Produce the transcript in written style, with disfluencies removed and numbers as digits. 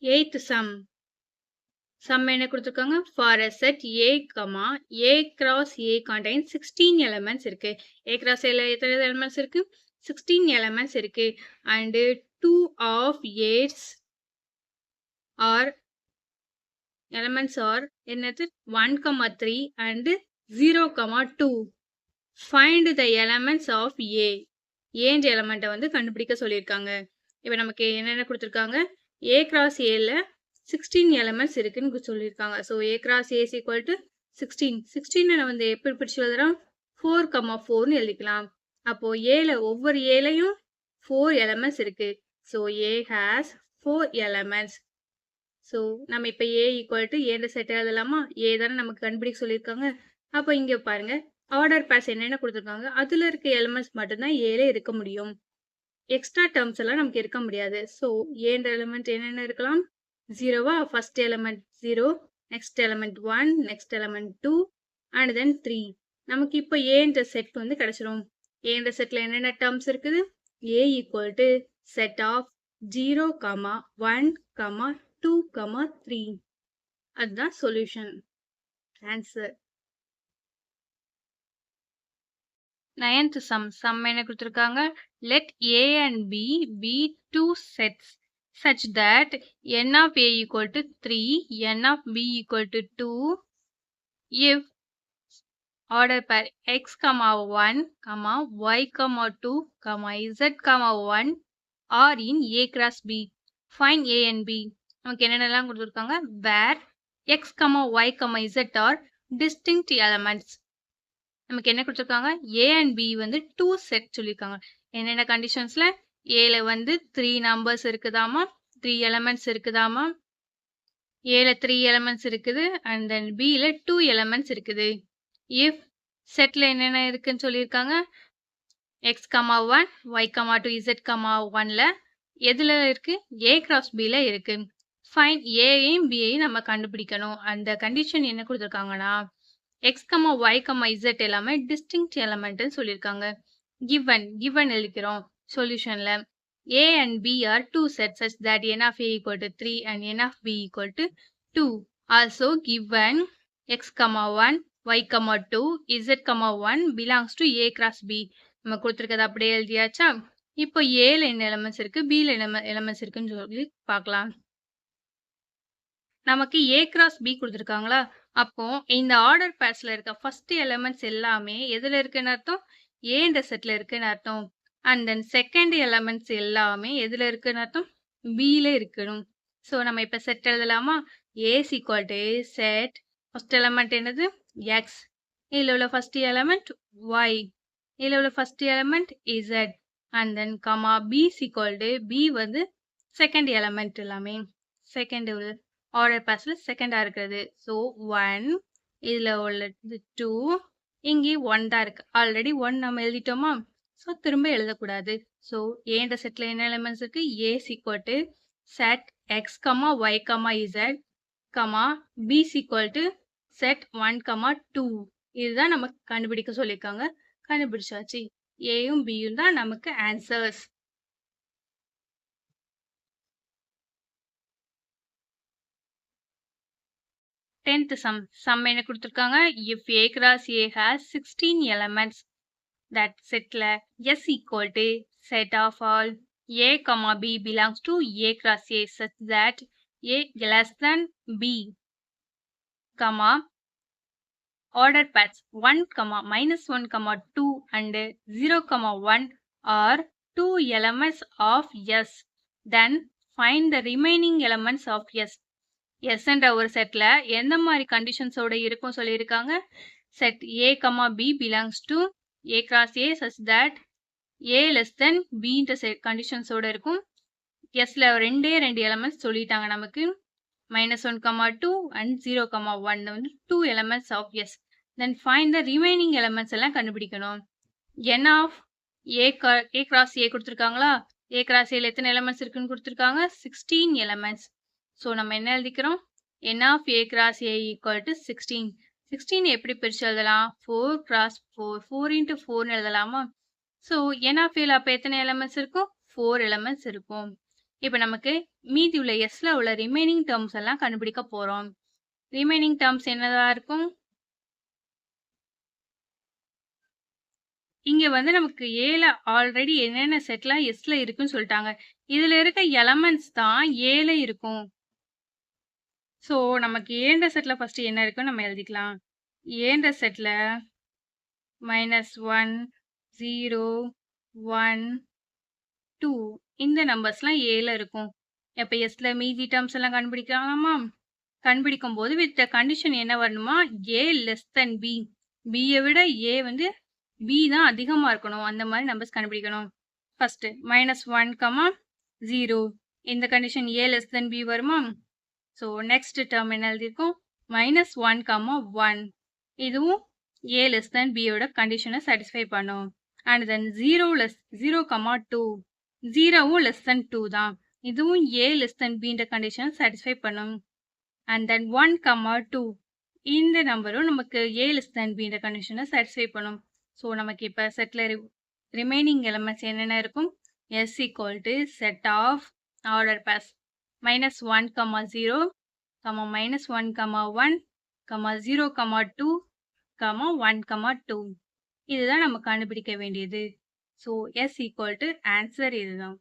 Eighth sum. Sum என்ன கொடுத்திருக்காங்க? For a set A, A cross A contains 16 elements இருக்கு. A cross A ல எத்தனை elements இருக்கு? 16 elements இருக்கு. And 2 of A's are elements are என்னது? 1, 3 and 0, 2. Find the elements of A. ஏன்ற எலமெண்ட்டை வந்து கண்டுபிடிக்க சொல்லியிருக்காங்க. இப்போ நமக்கு என்னென்ன கொடுத்துருக்காங்க? A cross A ல 16 elements இருக்குன்னு சொல்லியிருக்காங்க. So A cross A is equal to 16. 16 வந்து எப்படி பிரிச்சு எழுதுறோம்? 4, 4ன்னு எழுதிக்கலாம். அப்போ ஏல ஒவ்வொரு ஏலையும் 4 elements இருக்கு. So A has 4 elements. So நம்ம இப்போ A equal to ஏன்ற செட் எழுதலாமா? A தானே நமக்கு கண்டுபிடிக்க சொல்லியிருக்காங்க. அப்போ இங்கே பாருங்க, ஆர்டர் பேர்ஸ் என்னென்ன கொடுத்துருக்காங்க, அதில் இருக்க எலிமெண்ட்ஸ் மட்டும்தான் ஏல இருக்க முடியும். எக்ஸ்ட்ரா டேர்ம்ஸ் எல்லாம் நமக்கு இருக்க முடியாது. ஸோ ஏன்ற எலிமெண்ட் என்னென்ன இருக்கலாம்? 0வா? First element 0, next element 1, next element 2 and then 3. நமக்கு இப்போ ஏன்ற செட் வந்து கிடைச்சிரும். ஏன்ற செட்ல என்னென்ன டேர்ம்ஸ் இருக்குது? A equal to set of 0, 1, 2, 3. அதுதான் solution. Answer. 9th sum. Sum என்ன கொடுத்திருக்காங்க? Let A and B be two sets such that n of A equal to 3, n of B equal to 2 if order pair x, 1, y, 2, z, 1 are in A cross B. Find A and B. நமக்கு என்னென்னலாம் கொடுத்திருக்காங்க? Where x, y, z are distinct elements. நமக்கு என்ன கொடுத்துருக்காங்க? A and B வந்து 2 set சொல்லியிருக்காங்க. என்னென்ன கண்டிஷன்ஸ்ல? ஏல வந்து 3 நம்பர்ஸ் இருக்குதாமா, 3 எலமெண்ட்ஸ் இருக்குதாமா. ஏல 3 எலமெண்ட்ஸ் இருக்குது அண்ட் தென் பில 2 எலமெண்ட்ஸ் இருக்குது. இஃப் செட்ல என்னென்ன இருக்குன்னு சொல்லியிருக்காங்க? x, 1, y, 2, z, 1ல எதுல இருக்கு? A cross B ல இருக்கு. ஃபைண்ட் ஏயும் பியையும் நம்ம கண்டுபிடிக்கணும். அந்த கண்டிஷன் என்ன கொடுத்துருக்காங்கன்னா, x, y, z எல்லாமே distinct element சொல்லியிருக்காங்க. given எழுதிக்கிறோம் சொல்யூஷன்ல. A and B are two sets such that n of A equal to 3 and n of B equal to 2. Also given x, 1, y, 2, z, 1 belongs to A cross B. நம்ம கொடுத்துருக்கது அப்படியே எழுதியாச்சா? இப்போ ஏல என்ன elements இருக்கு, பில என்ன elements இருக்குன்னு சொல்லி பார்க்கலாம். நமக்கு A cross B கொடுத்துருக்காங்களா? அப்போ இந்த ஆர்டர் பேர்ஸ்ல இருக்க ஃபர்ஸ்ட் எலிமெண்ட்ஸ் எல்லாமே எதுல இருக்குன்னு அர்த்தம்? ஏன்ற செட்ல இருக்குன்னு அர்த்தம். அண்ட் தென் செகண்ட் எலிமெண்ட்ஸ் எல்லாமே எதுல இருக்குன்னு அர்த்தம்? பில இருக்கணும். ஸோ நம்ம இப்ப செட் எழுதலாமா? A is equal to set first element என்னது? எக்ஸ். இதுல உள்ள ஃபர்ஸ்ட் எலிமெண்ட் y. இதுல உள்ள first element z. And then B is equal to b வந்து செகண்ட் எலிமெண்ட் எல்லாமே செகண்ட் ஆர்டர் பேர்ஸ்ல செகண்டா இருக்கிறது. ஸோ 1, இதுல உள்ளது 2, இங்கே 1 தான் இருக்கு. ஆல்ரெடி 1 நம்ம எழுதிட்டோமா? ஸோ திரும்ப எழுதக்கூடாது. ஸோ ஏன்ற செட்ல என்ன எலிமெண்ட்ஸ் இருக்கு? A is equal to set x, y, z, b is equal to set 1, 2. இதுதான் நமக்கு கண்டுபிடிக்க சொல்லியிருக்காங்க. கண்டுபிடிச்சாச்சு. ஏயும் பியும் தான் நமக்கு ஆன்சர்ஸ். 10th sum. Sum என்ன கொடுத்திருக்காங்க? If A cross A has 16 elements, that setல S equal to set of all A, B belongs to A cross A such that A less than B, order pairs 1, -1, 2 and 0, 1 are 2 elements of S. Then find the remaining elements of S. எஸ்ன்ற ஒரு செட்ல எந்த மாதிரி கண்டிஷன்ஸோட இருக்கும் சொல்லியிருக்காங்க? Set A, B belongs to A cross A such that A less than B ன்ற கண்டிஷன்ஸோட இருக்கும். எஸ்ல ரெண்டு elements சொல்லிட்டாங்க நமக்கு. -1, 2 and 0, 1 வந்து 2 elements of S. Then find the remaining elements எல்லாம் கண்டுபிடிக்கணும். n of A cross A கொடுத்திருக்காங்களா? A cross A ல எத்தனை எலிமெண்ட்ஸ் இருக்குன்னு கொடுத்திருக்காங்க? 16 elements. ஸோ நம்ம என்ன எழுதிக்கிறோம்? n of A cross A equal to 16. 16 எப்படி பிரிச்சு எழுதலாம்? 4 cross 4. 4 into 4 எழுதலாமா? ஸோ n of A அப்போ எத்தனை எலிமெண்ட்ஸ் இருக்கும்? 4 எலிமெண்ட்ஸ் இருக்கும். இப்ப நமக்கு மீதி உள்ள எஸ்ல உள்ள ரிமைனிங் டேர்ம்ஸ் எல்லாம் கண்டுபிடிக்க போறோம். ரிமைனிங் டேர்ம்ஸ் என்னவா இருக்கும்? இங்க வந்து நமக்கு ஏல ஆல்ரெடி என்னென்ன செட்லாம் எஸ்ல இருக்குன்னு சொல்லிட்டாங்க. இதுல இருக்க எலமெண்ட்ஸ் தான் ஏல இருக்கும். ஸோ நமக்கு ஏன்ற செட்ல ஃபர்ஸ்ட் என்ன இருக்குன்னு நம்ம எழுதிக்கலாம். ஏன்ற செட்ல -1, 0, 1, 2 இந்த நம்பர்ஸ்லாம் ஏல இருக்கும். அப்ப எஸ்ல மீதி டேர்ம்ஸ் எல்லாம் கண்டுபிடிக்கலாமா? கண்டுபிடிக்கும் போது வித் கண்டிஷன் என்ன வரணுமா? ஏ லெஸ் தென் பி. பியை விட ஏ வந்து பி தான் அதிகமா இருக்கணும். அந்த மாதிரி நம்பர்ஸ் கண்டுபிடிக்கணும். ஃபர்ஸ்ட் -1, 0 இந்த condition A less than B வருமா? ஸோ நெக்ஸ்ட் டேர்ம் என்ன எழுதியிருக்கோம்? -1, 1 இதுவும் ஏ லெஸ் தென் பியோட கண்டிஷனை சாட்டிஸ்ஃபை பண்ணும். அண்ட் தென் 0, 2 0வும் லெஸ் தென் 2 தான். இதுவும் ஏ லெஸ் தென் பின்ற கண்டிஷனை சாட்டிஸ்ஃபை பண்ணும். அண்ட் தென் 1, 2 இந்த நம்பரும் நமக்கு ஏ லெஸ் தென் பின்ற கண்டிஷனை சாட்டிஸ்ஃபை பண்ணும். ஸோ நமக்கு இப்போ செட்டில் ரிமைனிங் எலமெண்ட்ஸ் என்னென்ன இருக்கும்? S equal to set of order pass -1, 0, -1, 1, 0, 2, 1, 2 இதுதான் நம்ம கண்டுபிடிக்க வேண்டியது. So S equal to answer இதுதான்.